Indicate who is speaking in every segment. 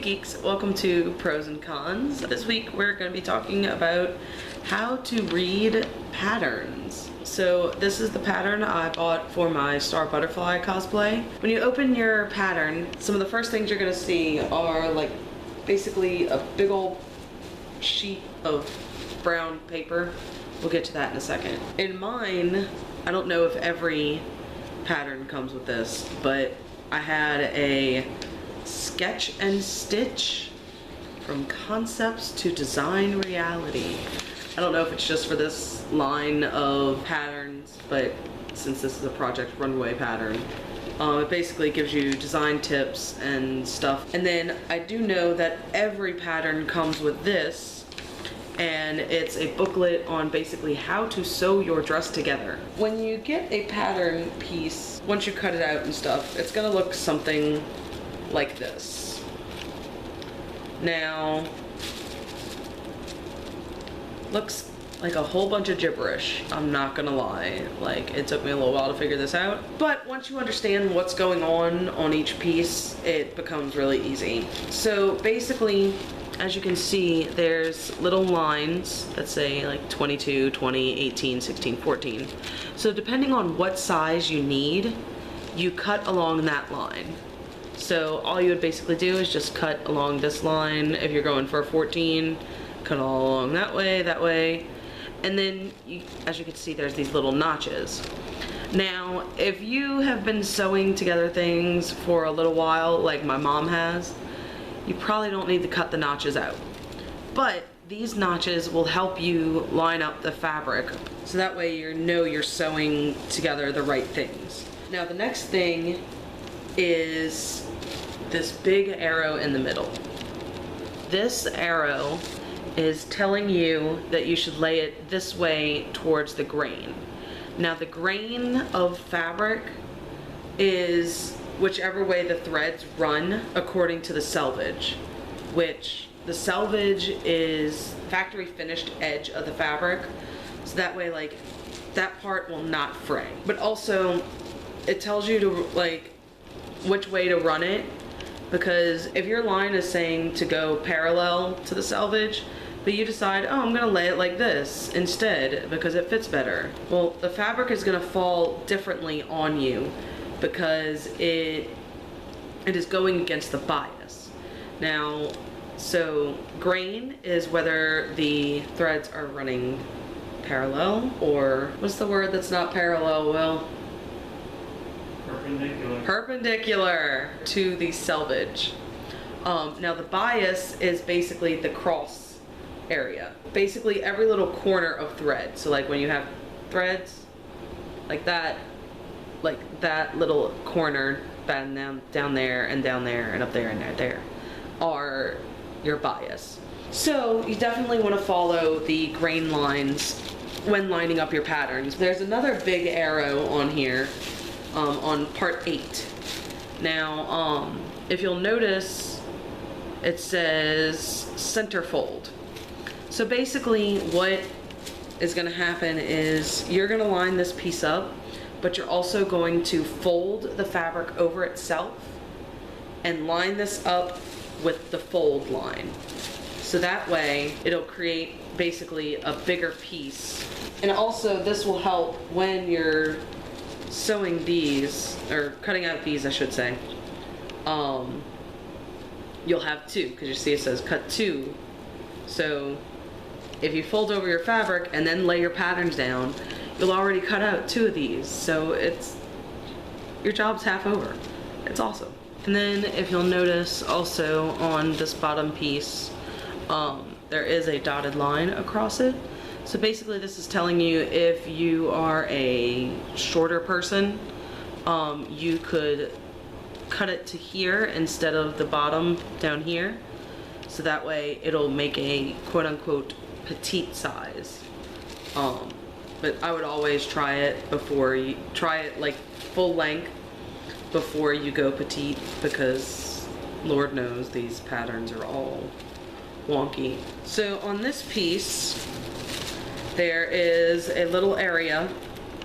Speaker 1: Geeks, welcome to Pros and Cons. This week we're going to be talking about how to read patterns. So this is the pattern I bought for my Star Butterfly cosplay. When you open your pattern, some of the first things you're going to see are like basically a big old sheet of brown paper. We'll get to that in a second. In mine, I don't know if every pattern comes with this, but I had a sketch and stitch from concepts to design reality. I don't know if it's just for this line of patterns, but since this is a Project Runway pattern, it basically gives you design tips and stuff. And then I do know that every pattern comes with this, and it's a booklet on basically how to sew your dress together. When you get a pattern piece, once you cut it out and stuff, it's gonna look something like this. Now, looks like a whole bunch of gibberish, I'm not gonna lie. Like, it took me a little while to figure this out. But once you understand what's going on each piece, it becomes really easy. So basically, as you can see, there's little lines that say like 22, 20, 18, 16, 14. So depending on what size you need, you cut along that line. So all you would basically do is just cut along this line. If you're going for a 14, cut all along that way. And then, as you can see, there's these little notches. Now, if you have been sewing together things for a little while, like my mom has, you probably don't need to cut the notches out. But these notches will help you line up the fabric, so that way you know you're sewing together the right things. Now, the next thing is this big arrow in the middle. This arrow is telling you that you should lay it this way towards the grain. Now, the grain of fabric is whichever way the threads run according to the selvage, which the selvage is factory finished edge of the fabric, so that way like that part will not fray. But also it tells you to like which way to run it, because if your line is saying to go parallel to the selvage, but you decide, oh, I'm gonna lay it like this instead because it fits better, well, the fabric is gonna fall differently on you because it is going against the bias. Now, so grain is whether the threads are running parallel, or what's the word that's not parallel, Will?
Speaker 2: Perpendicular.
Speaker 1: Perpendicular to the selvage. Now the bias is basically the cross area. Basically every little corner of thread. So like when you have threads like that little corner down there and up there and there are your bias. So you definitely want to follow the grain lines when lining up your patterns. There's another big arrow on here on part 8. Now, if you'll notice, it says centerfold. So basically what is going to happen is you're going to line this piece up, but you're also going to fold the fabric over itself and line this up with the fold line. So that way it'll create basically a bigger piece. And also this will help when you're sewing these, or cutting out these I should say. You'll have two, because you see it says cut 2. So if you fold over your fabric and then lay your patterns down, you'll already cut out 2 of these. So your job's half over. It's awesome. And then if you'll notice also on this bottom piece, there is a dotted line across it. So basically this is telling you if you are a shorter person, you could cut it to here instead of the bottom down here. So that way it'll make a quote-unquote petite size. But I would always try it like full length before you go petite, because Lord knows these patterns are all wonky. So on this piece, there is a little area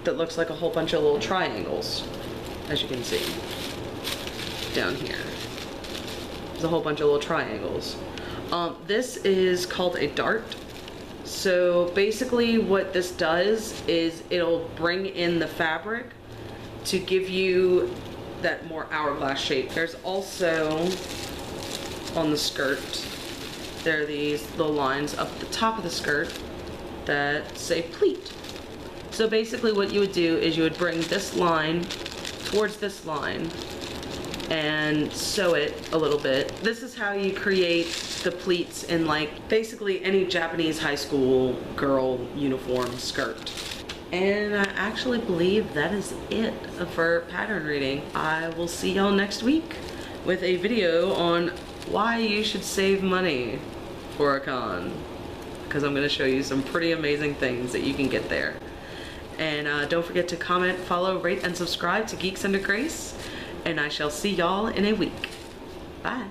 Speaker 1: that looks like a whole bunch of little triangles, as you can see down here. There's a whole bunch of little triangles. This is called a dart. So basically what this does is it'll bring in the fabric to give you that more hourglass shape. There's also, on the skirt, there are these little lines up the top of the skirt that say pleat. So basically what you would do is you would bring this line towards this line and sew it a little bit. This is how you create the pleats in like basically any Japanese high school girl uniform skirt. And I actually believe that is it for pattern reading. I will see y'all next week with a video on why you should save money for a con, because I'm going to show you some pretty amazing things that you can get there. And don't forget to comment, follow, rate, and subscribe to Geeks Under Grace, and I shall see y'all in a week. Bye.